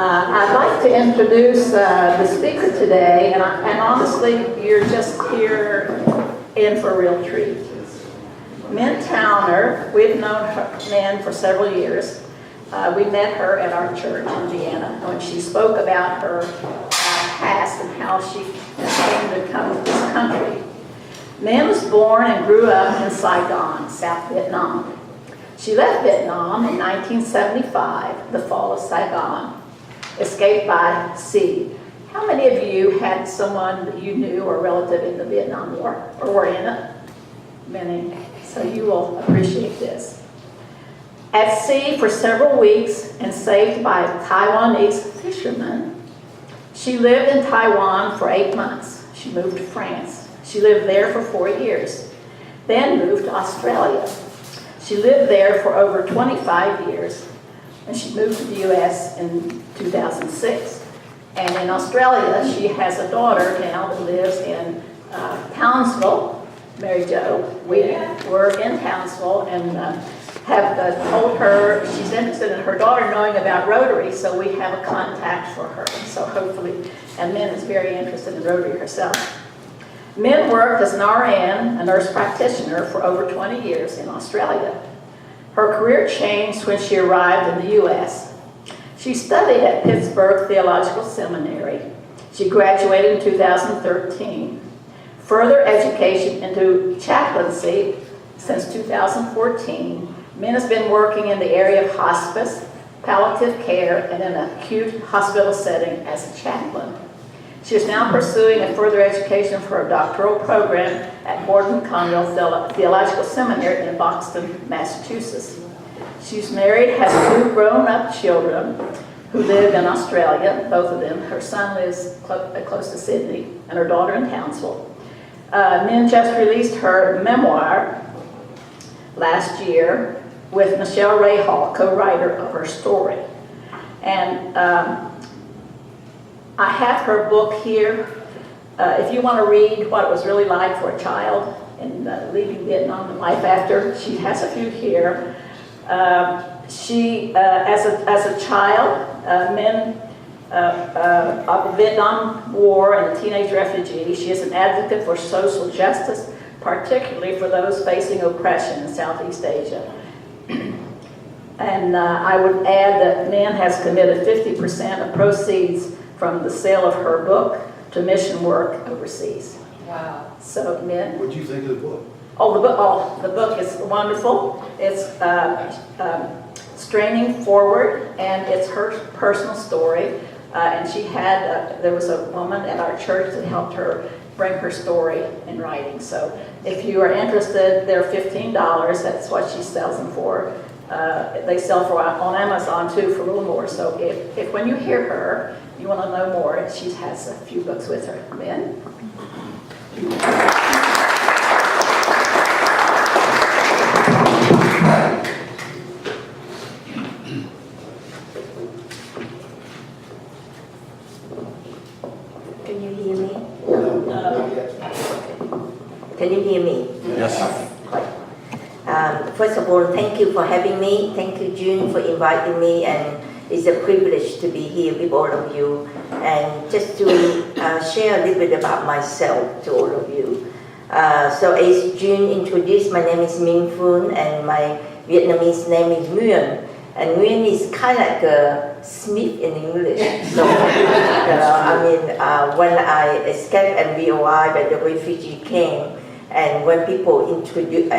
I'd like to introduce the speaker today, and honestly, you're just here in for a real treat. Mihn Tower, we've known Mihn for several years. We met her at our church in Vienna when she spoke about her past and how she came to come to this country. Mihn was born and grew up in Saigon, South Vietnam. She left Vietnam in 1975, the fall of Saigon, escaped by sea. How many of you had someone that you knew or relative in the Vietnam War, or were in it? Many. So you will appreciate this. At sea for several weeks and saved by Taiwanese fishermen, she lived in Taiwan for 8 months. She moved to France. She lived there for 4 years, then moved to Australia. She lived there for over 25 years, and she moved to the U.S. in 2006. And in Australia, she has a daughter now that lives in Townsville, Mary Jo. We were in Townsville and have told her she's interested in her daughter knowing about Rotary, so we have a contact for her. So hopefully, and Mihn is very interested in Rotary herself. Mihn worked as an RN, a nurse practitioner, for over 20 years in Australia. Her career changed when she arrived in the U.S. She studied at Pittsburgh Theological Seminary. She graduated in 2013. Further education into chaplaincy since 2014. Mihn has been working in the area of hospice, palliative care, and in an acute hospital setting as a chaplain. She is now pursuing a further education for a doctoral program at Borden Conwell Theological Seminary in Boston, Massachusetts. She's married, has 2 grown-up children who live in Australia, both of them. Her son lives close to Sydney, and her daughter in Townsville. Mihn just released her memoir last year with Michelle Ray Hall, co-writer of her story. And I have her book here. If you want to read what it was really like for a child in leaving Vietnam and life after, she has a few here. She, as a child, Mihn of the Vietnam War and a teenage refugee, she is an advocate for social justice, particularly for those facing oppression in Southeast Asia. And I would add that Mihn has committed 50% of proceeds from the sale of her book to mission work overseas. Wow. So, Mihn. What do you think of the book? The book is wonderful. It's straining forward, and it's her personal story. And she had, there was a woman at our church that helped her bring her story in writing. So if you are interested, they're $15. That's what she sells them for. They sell for on Amazon too for a little more. So if when you hear her, you want to know more, she has a few books with her. Mihn? Can you hear me? Can you hear me? Yes. First of all, thank you for having me. Thank you, June, for inviting me, and it's a privilege to be here with all of you. And just to share a little bit about myself to all of you. So as June introduced, my name is Mihn Phuong, and my Vietnamese name is Mihn. And Mihn is kind of like a Smith in English. So, when I escaped and we arrived at the refugee camp, and when people introduce,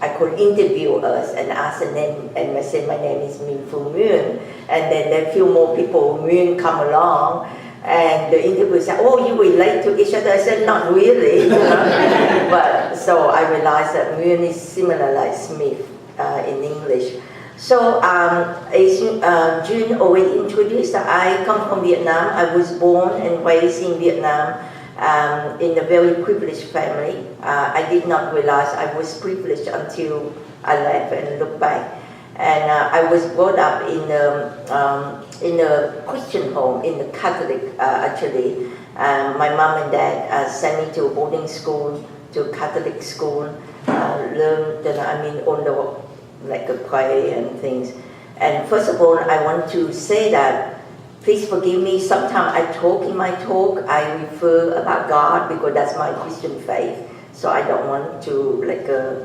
I could interview us and ask the name, and I said my name is Mihn Phuong Mihn, and then a few more people Mihn come along, and the interviewer said, "Oh, you relate to each other?" I said, "Not really," you know? But so I realized that Mihn is similar like Smith in English. So as June already introduced, I come from Vietnam. I was born and raised in Vietnam. In a very privileged family. I did not realize I was privileged until I left and looked back. And I was brought up in a Christian home, in the Catholic actually. My mom and dad sent me to a boarding school, to a Catholic school, learned, on the like a pray and things. And first of all, I want to say that please forgive me. Sometimes I talk in my talk, I refer about God because that's my Christian faith. So I don't want to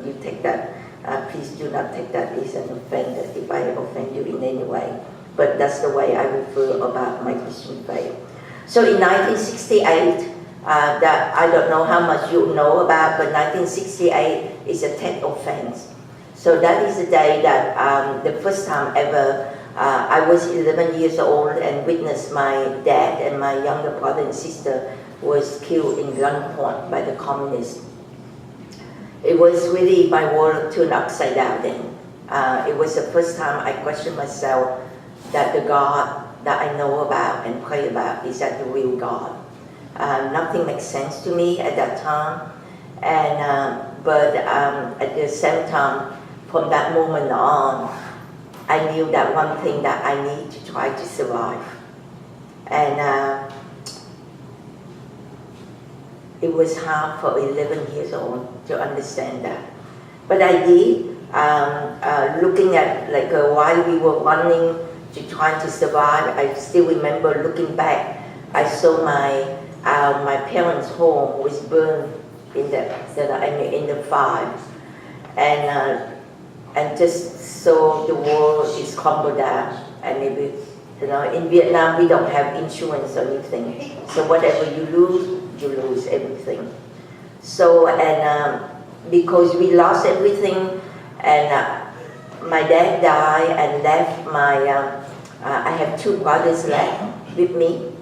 you take that. Please do not take that as an offense if I offend you in any way. But that's the way I refer about my Christian faith. So in 1968, that I don't know how much you know about, but 1968 is a 10th offense. So that is the day that the first time ever I was 11 years old and witnessed my dad and my younger brother and sister was killed in gunpoint by the communists. It was really, my world turned upside down then. It was the first time I questioned myself that the God that I know about and pray about is that the real God. Nothing makes sense to me at that time, and but at the same time, from that moment on, I knew that one thing that I need to try to survive, and it was hard for 11 years old to understand that, but I did. Looking at while we were running to try to survive, I still remember looking back. I saw my parents' home was burned in the fire, and just so the world is crumbled down. And maybe in Vietnam we don't have insurance or anything, so whatever you lose everything. So because we lost everything, and my dad died and left I have two brothers left with me.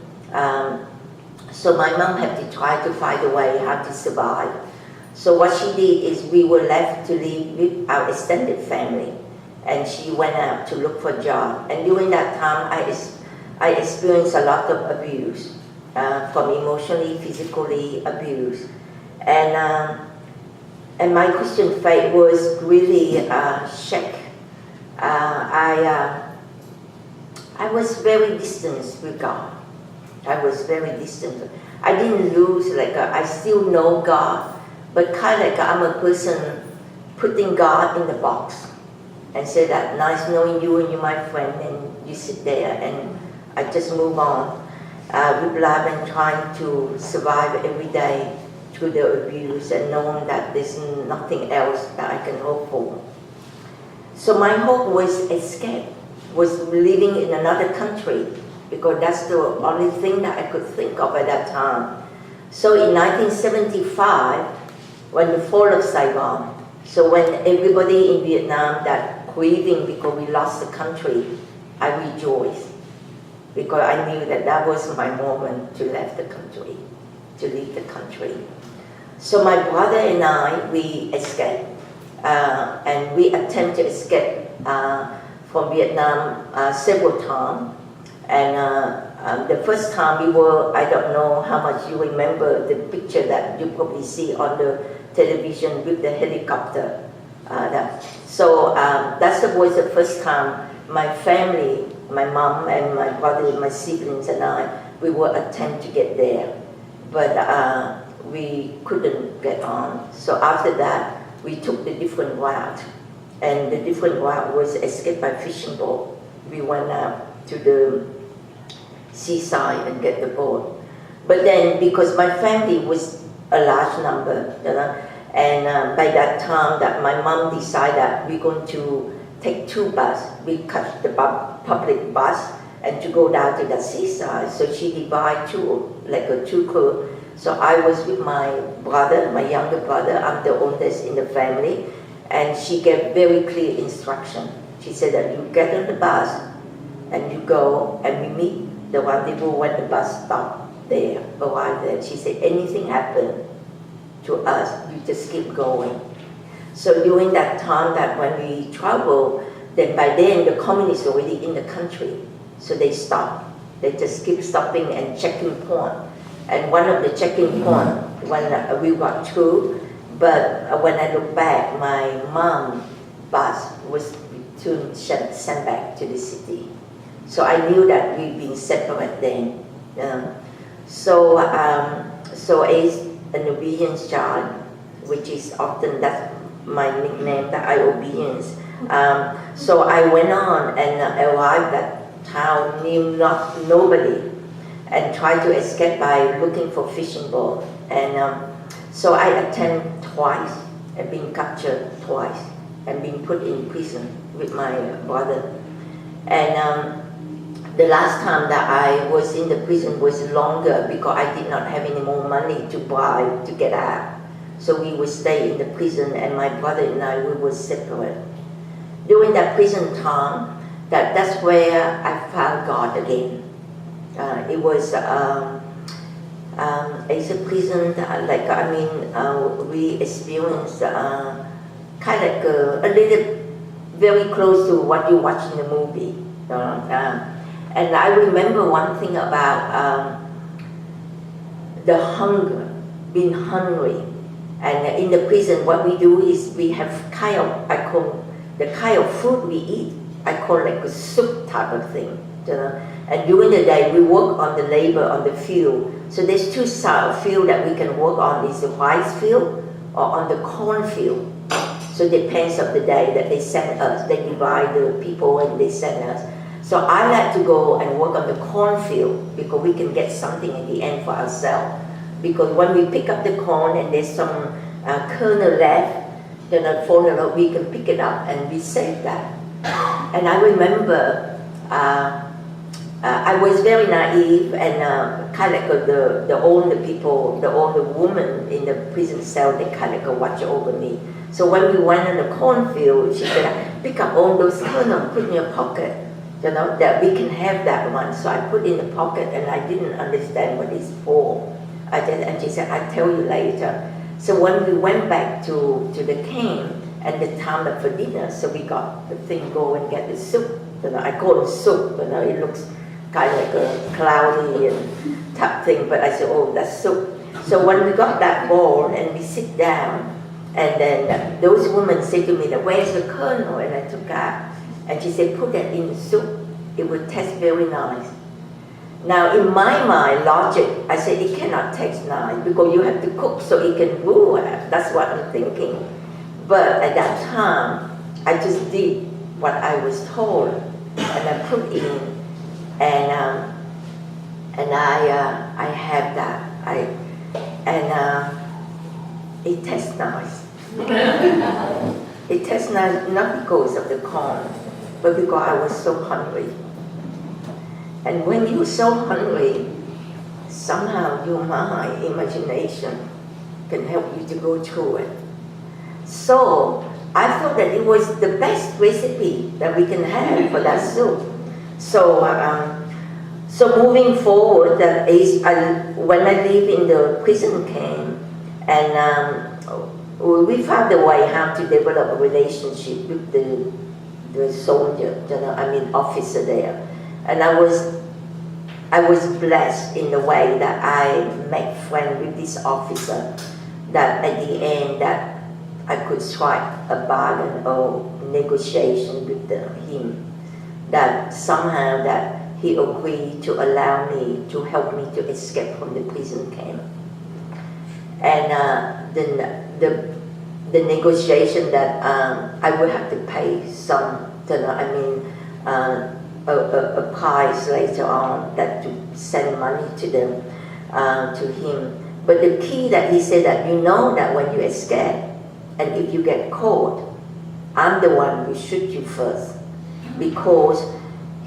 So my mom had to try to find a way how to survive. So what she did is we were left to live with our extended family, and she went out to look for a job. And during that time, I experienced a lot of abuse, from emotionally, physically abuse, and my Christian faith was really shaken. I was very distant with God. I was very distant. I didn't lose, I still know God, but kind of I'm a person putting God in the box and say that nice knowing you and you're my friend, and you sit there, and I just move on with life and trying to survive every day through the abuse and knowing that there's nothing else that I can hope for. So my hope was escape, was living in another country, because that's the only thing that I could think of at that time. So in 1975, when the fall of Saigon, so when everybody in Vietnam that grieving because we lost the country, I rejoiced, because I knew that that was my moment to leave the country. So my brother and I, we escaped, and we attempted to escape from Vietnam several times. And the first time we were, I don't know how much you remember the picture that you probably see on the television with the helicopter. That was the first time my family, my mom and my brother, my siblings and I, we were attempt to get there, but we couldn't get on. So after that, we took the different route, and the different route was escape by fishing boat. We went out to the seaside and get the boat. But then, because my family was a large number, and by that time that my mom decided that we're going to take two buses. We cut the public bus and to go down to the seaside. So she divided two crew. So I was with my brother, my younger brother. I'm the oldest in the family, and she gave very clear instruction. She said that you get on the bus and you go and we meet the rendezvous when the bus stopped there, arrived there. She said, anything happen to us, you just keep going. So during that time that when we travel, then by then the communists were already in the country. So they stopped. They just keep stopping and checking point. And one of the checking point, when we got through, but when I look back, my mom's bus was sent back to the city. So I knew that we'd been separate then. So as an obedience child, which is often that's my nickname, that I obedience, So I went on and arrived at town, knew nobody, and tried to escape by looking for fishing boat. And so I attended twice and been captured twice and been put in prison with my brother. And the last time that I was in the prison was longer because I did not have any more money to buy to get out. So we would stay in the prison, and my brother and I, we were separate. During that prison time, that's where I found God again. It was it's a prison that, we experienced kind of a little very close to what you watch in the movie. And I remember one thing about the hunger, being hungry. And in the prison, what we do is we have kind of, I call the kind of food we eat, I call like a soup type of thing. And during the day, we work on the labor on the field. So there's two styles of field that we can work on, is the rice field or on the corn field. So it depends on the day that they send us. They divide the people and they send us. So I like to go and work on the cornfield because we can get something at the end for ourselves. Because when we pick up the corn and there's some kernel left, we can pick it up and we save that. And I remember I was very naive and kind of the older people, the older woman in the prison cell, they kind of watch over me. So when we went on the cornfield, she said, pick up all those kernels, put in your pocket. That we can have that one. So I put in the pocket and I didn't understand what it's for. And she said, I'll tell you later. So when we went back to the camp and the time for dinner, so we got the thing, go and get the soup. I call it soup, it looks kind of like a cloudy and type thing, but I said, oh, that's soup. So when we got that bowl and we sit down, and then those women say to me, where's the kernel? And I took out. And she said, put that in the soup. It will taste very nice. Now, in my mind, logic, I said, it cannot taste nice because you have to cook so it can ruin. That's what I'm thinking. But at that time, I just did what I was told. And I put in, and I have that. It tastes nice. It tastes nice not because of the corn, but because I was so hungry. And when you're so hungry, somehow your mind, imagination can help you to go through it. So I thought that it was the best recipe that we can have for that soup. So moving forward, that is, when I live in the prison camp, and we found a way how to develop a relationship with the soldier, officer there. And I was blessed in the way that I made friends with this officer, that at the end that I could strike a bargain or negotiation with him, that somehow that he agreed to allow me, to help me to escape from the prison camp. And the negotiation that I would have to pay some, a price later on, that to send money to them, to him. But the key that he said that that when you escape, and if you get caught, I'm the one who shoot you first, because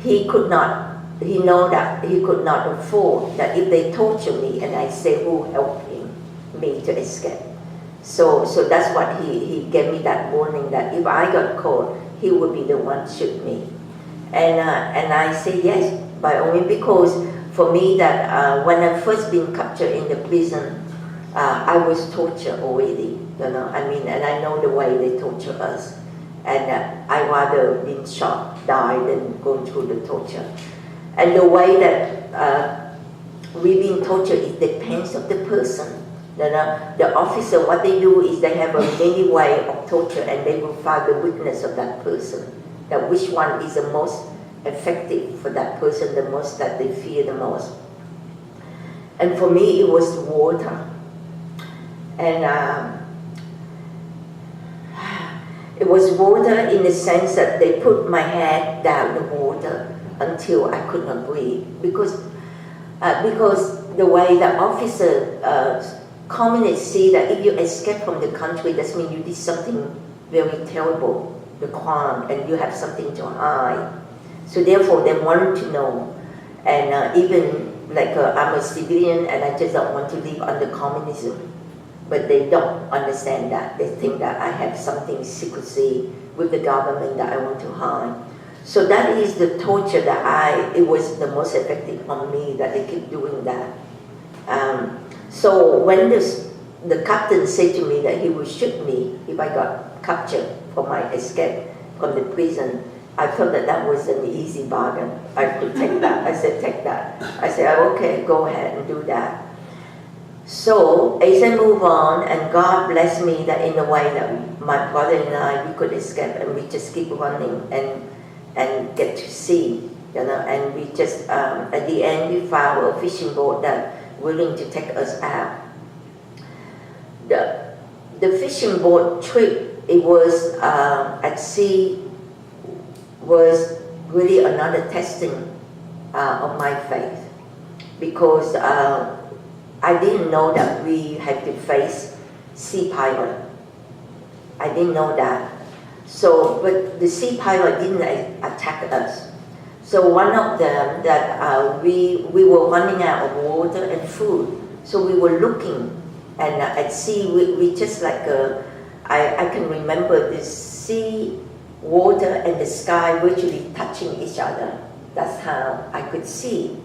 he could not afford that if they torture me and I say who helped me to escape. So that's what he gave me that warning, that if I got caught, he would be the one to shoot me. And I say yes, by all means, because for me that when I first been captured in the prison, I was tortured already, and I know the way they torture us. And I rather been shot, die than go through the torture. And the way that we've been tortured, it depends on the person. The officer, what they do is they have a many way of torture, and they will find the weakness of that person, that which one is the most effective for that person, the most that they fear the most. And for me, it was water. And it was water in the sense that they put my head down the water until I could not breathe because the way the officer communists see that if you escape from the country, that means you did something very terrible, the crime, and you have something to hide. So therefore, they wanted to know. And even like I'm a civilian and I just don't want to live under communism. But they don't understand that. They think that I have something secrecy with the government that I want to hide. So that is the torture that it was the most effective on me, that they keep doing that. So when the captain said to me that he would shoot me if I got captured for my escape from the prison, I felt that that was an easy bargain. I could take that. I said, take that. I said, okay, go ahead and do that. So as I move on, and God blessed me that in a way that my brother and I, we could escape, and we just keep running and get to sea, you know. And we just at the end we found a fishing boat that willing to take us out. The fishing boat trip, it was at sea, was really another testing of my faith, because I didn't know that we had to face sea pirate. I didn't know that. So, but the sea pirate didn't attack us. So one of them that we were running out of water and food. So we were looking, and at sea we just like I can remember the sea, water, and the sky virtually touching each other. That's how I could see.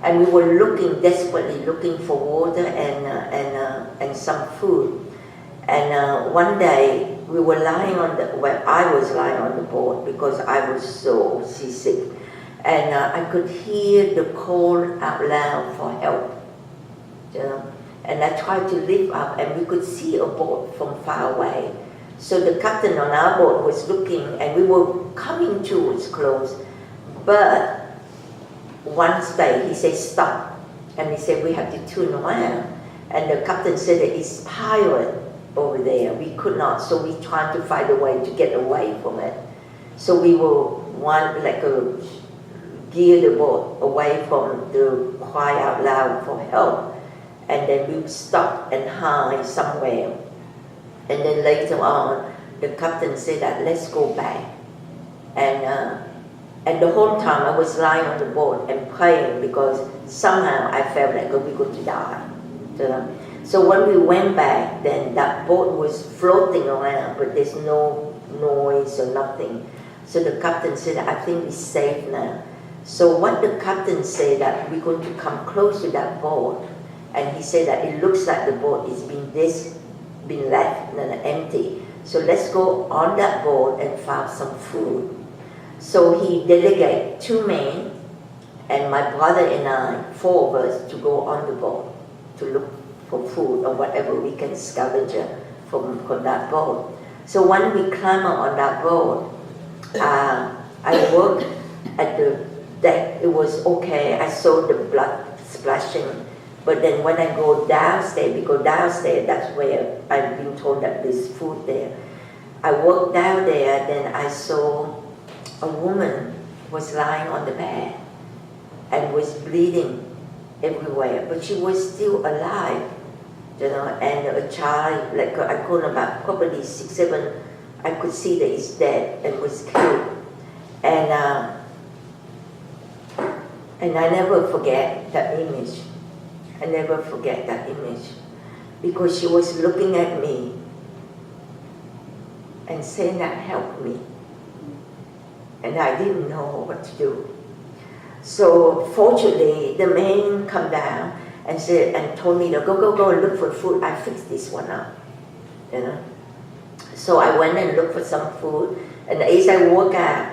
And we were looking, desperately looking for water and some food. And one day we were lying I was lying on the boat because I was so seasick. And I could hear the call out loud for help. You know? And I tried to lift up, and we could see a boat from far away. So the captain on our boat was looking, and we were coming towards close. But one day he said, stop. And he said, we have to turn around. And the captain said that it's pirate over there. We could not, so we tried to find a way to get away from it. So we were gear the boat away from the cry out loud for help. And then we stopped and hide somewhere. And then later on, the captain said that let's go back. And the whole time I was lying on the boat and praying, because somehow I felt like we're going to die. You know? So when we went back, then that boat was floating around, but there's no noise or nothing. So the captain said, I think it's safe now. So what the captain said, that we're going to come close to that boat, and he said that it looks like the boat is been left and empty. So let's go on that boat and find some food. So he delegated 2 men and my brother and I, 4 of us, to go on the boat to look for food or whatever we can scavenge from that boat. So when we climb on that boat, I worked at the deck. It was okay. I saw the blood splashing. But then when I go downstairs, because downstairs, that's where I've been told that there's food there. I walked down there, then I saw a woman was lying on the bed and was bleeding everywhere, but she was still alive, you know, and a child, like I call about probably 6, 7, I could see that he's dead and was killed. And I never forget that image. I never forget that image, because she was looking at me and saying that help me. And I didn't know what to do. So fortunately, the man come down and said and told me to go and look for food. I fixed this one up, you know. So I went and looked for some food, and as I walked out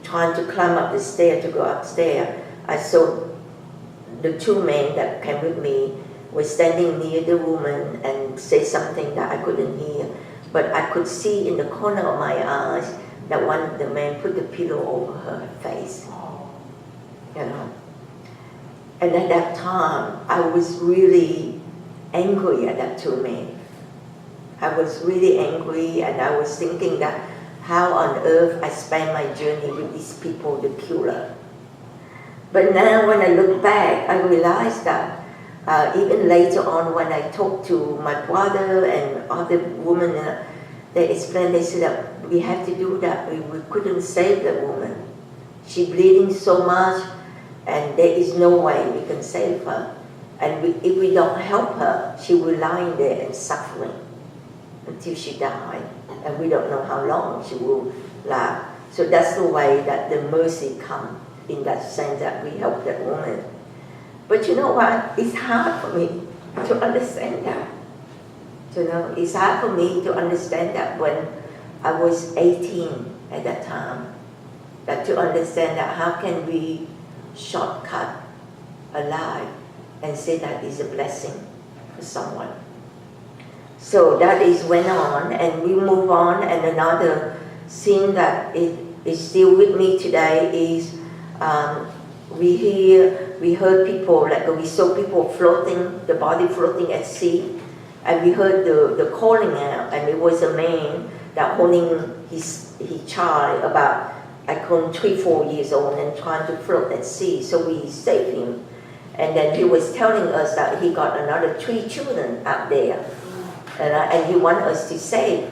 trying to climb up the stair to go upstairs, I saw the 2 men that came with me were standing near the woman and say something that I couldn't hear, but I could see in the corner of my eyes that one of the men put the pillow over her face, you know. And at that time, I was really angry at that 2 men. I was really angry, and I was thinking that how on earth I spent my journey with these people, the killer. But now when I look back, I realized that even later on when I talked to my brother and other women, they explained, they said that we had to do that. We couldn't save the woman. She's bleeding so much, and there is no way we can save her. And if we don't help her, she will lie in there and suffering until she dies. And we don't know how long she will last. So that's the way that the mercy comes, in that sense that we help that woman. But you know what? It's hard for me to understand that. You know, it's hard for me to understand that when I was 18 at that time, that to understand that how can we shortcut a life and say that is a blessing for someone. So that is went on, and we move on. And another scene that is still with me today is we heard people, like we saw people floating, the body floating at sea, and we heard the calling out, and it was a man that holding his child about, I call him 3-4 years old, and trying to float at sea. So we saved him, and then he was telling us that he got another 3 children out there, and he wanted us to save.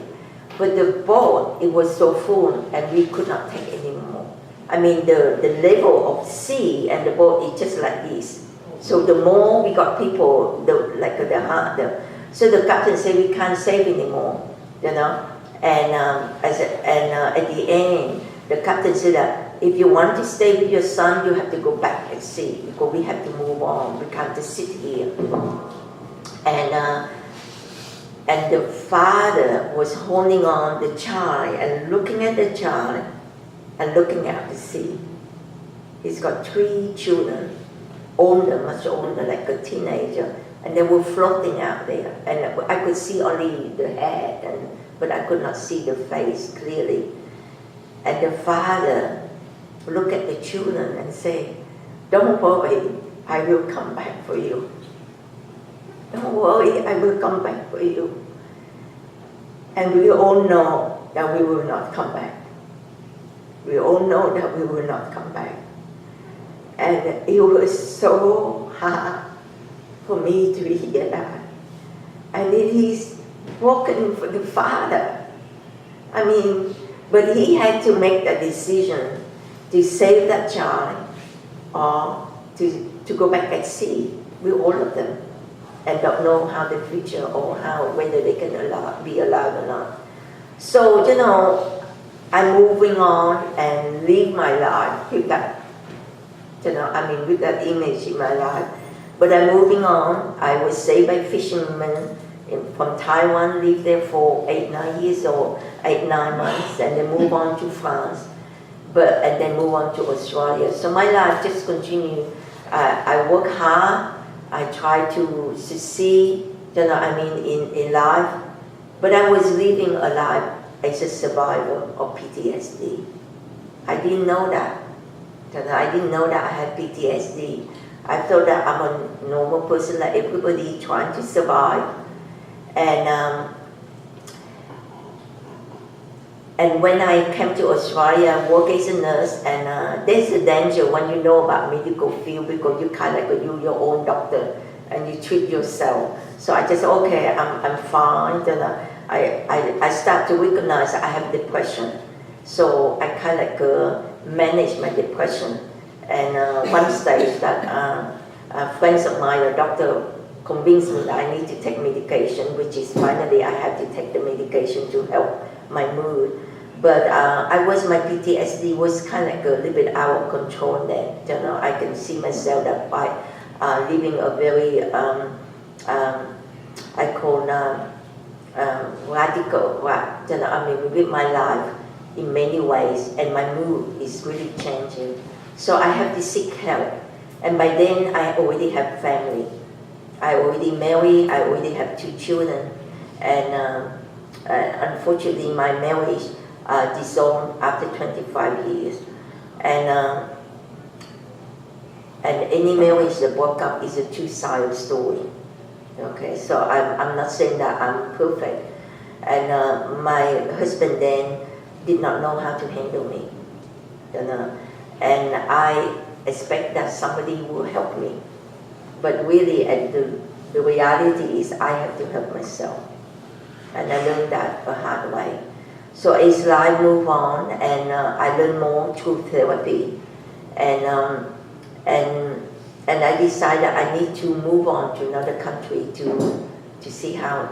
But the boat, it was so full, and we could not take any more. I mean, the level of sea and the boat is just like this. So the more we got people, so the captain said we can't save anymore, you know. And at the end, the captain said that if you want to stay with your son, you have to go back at sea because we have to move on. We can't just sit here. And the father was holding on the child and looking at the child and looking at the sea. He's got 3 children, older, much older, like a teenager, and they were floating out there. And I could see only the head, but I could not see the face clearly. And the father looked at the children and said, "Don't worry, I will come back for you. Don't worry, I will come back for you." And we all know that we will not come back. We all know that we will not come back. And it was so hard for me to hear that. And it is broken for the father. I mean, but he had to make that decision to save that child or to go back at sea with all of them, and don't know how the future or whether they can be alive or not. So, you know, I'm moving on and live my life with that, with that image in my life. But I'm moving on. I was saved by fishermen from Taiwan, lived there for 8-9 years old, 8-9 months, and then move on to France, and then move on to Australia. So my life just continued. I work hard. I try to succeed, in life. But I was living a life as a survivor of PTSD. I didn't know that. I didn't know that I had PTSD. I thought that I'm a normal person like everybody trying to survive. And when I came to Australia, I worked as a nurse, and there's a danger when you know about medical field because you kind of you're your own doctor and you treat yourself. So I just, okay, I'm fine. I start to recognize I have depression. So I kind of manage my depression. And one stage that friends of mine, a doctor, convinced me that I need to take medication, which is finally I have to take the medication to help my mood. But my PTSD was kind of a little bit out of control then. I can see myself that by living a very, I call radical, with my life in many ways, and my mood is really changing. So I have to seek help. And by then I already have family. I already married, I already have 2 children. And unfortunately my marriage dissolved after 25 years. And any marriage that broke up is a 2-sided story. Okay, so I'm not saying that I'm perfect. And my husband then did not know how to handle me, you know. And I expect that somebody will help me. But really, the reality is I have to help myself. And I learned that the hard way. So as life move on, and I learn more through therapy, and I decided I need to move on to another country to see how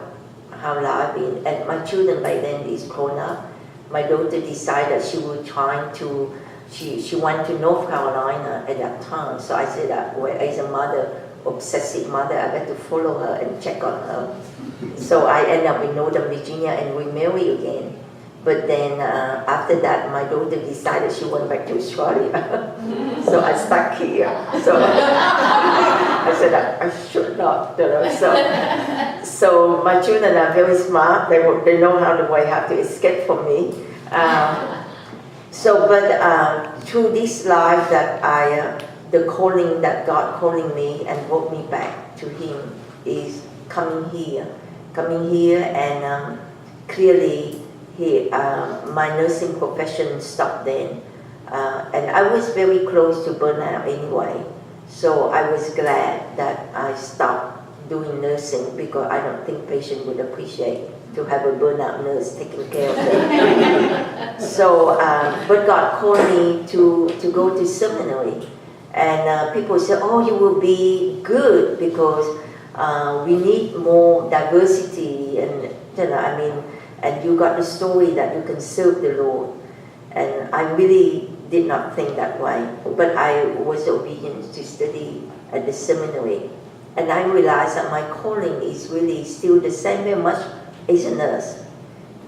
life is. And my children by then is grown up. My daughter decided she would try to, she went to North Carolina at that time. So I said that, well, as a mother, obsessive mother, I got to follow her and check on her. So I ended up in Northern Virginia and we married again. But then after that, my daughter decided she went back to Australia. So I stuck here. So I said I should not. You know. So my children are very smart. They know the way how to escape from me. But through this life that the calling that God calling me and brought me back to Him is coming here, and clearly my nursing profession stopped then, and I was very close to burnout anyway. So I was glad that I stopped doing nursing because I don't think patients would appreciate to have a burnout nurse taking care of them. So, but God called me to go to seminary. And people say, oh, you will be good because we need more diversity, and you know, I mean, and you got the story that you can serve the Lord. And I really did not think that way, but I was obedient to study at the seminary. And I realized that my calling is really still the same very much as a nurse,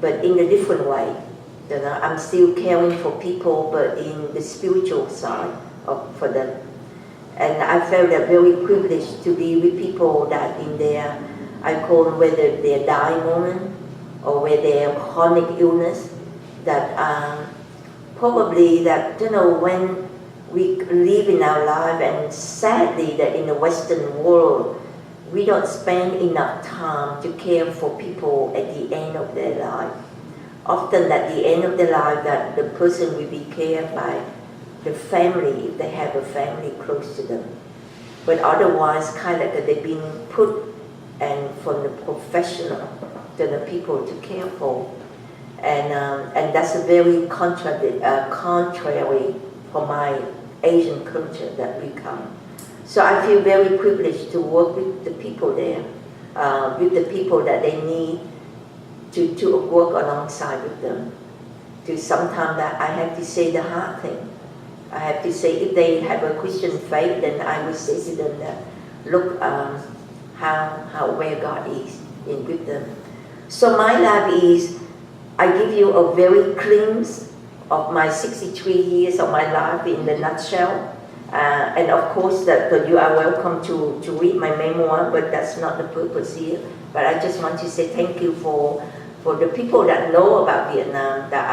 but in a different way. You know, I'm still caring for people, but in the spiritual side for them. And I felt that very privileged to be with people that in their, I call them whether their dying moment or where they have chronic illness, that probably that, you know, when we live in our life, and sadly that in the Western world, we don't spend enough time to care for people at the end of their life. Often at the end of their life, that the person will be cared by the family, if they have a family close to them. But otherwise, kind of they've been put and from the professional to the people to care for. And that's a very contrary for my Asian culture that we come. So I feel very privileged to work with the people there, with the people that they need to work alongside with them. To sometimes that I have to say the hard thing. I have to say if they have a Christian faith, then I will say to them that, look how where God is in with them. So my life is, I give you a very glimpse of my 63 years of my life in the nutshell. And of course that you are welcome to read my memoir, but that's not the purpose here. But I just want to say thank you for the people that know about Vietnam, that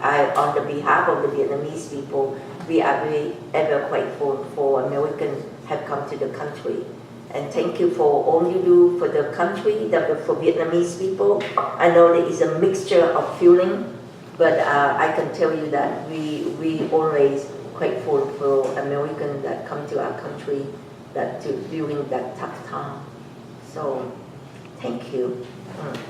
I on the behalf of the Vietnamese people, we are very ever grateful for Americans have come to the country. And thank you for all you do for the country, for Vietnamese people. I know there is a mixture of feeling, but I can tell you that we always grateful for Americans that come to our country during that tough time. So, thank you.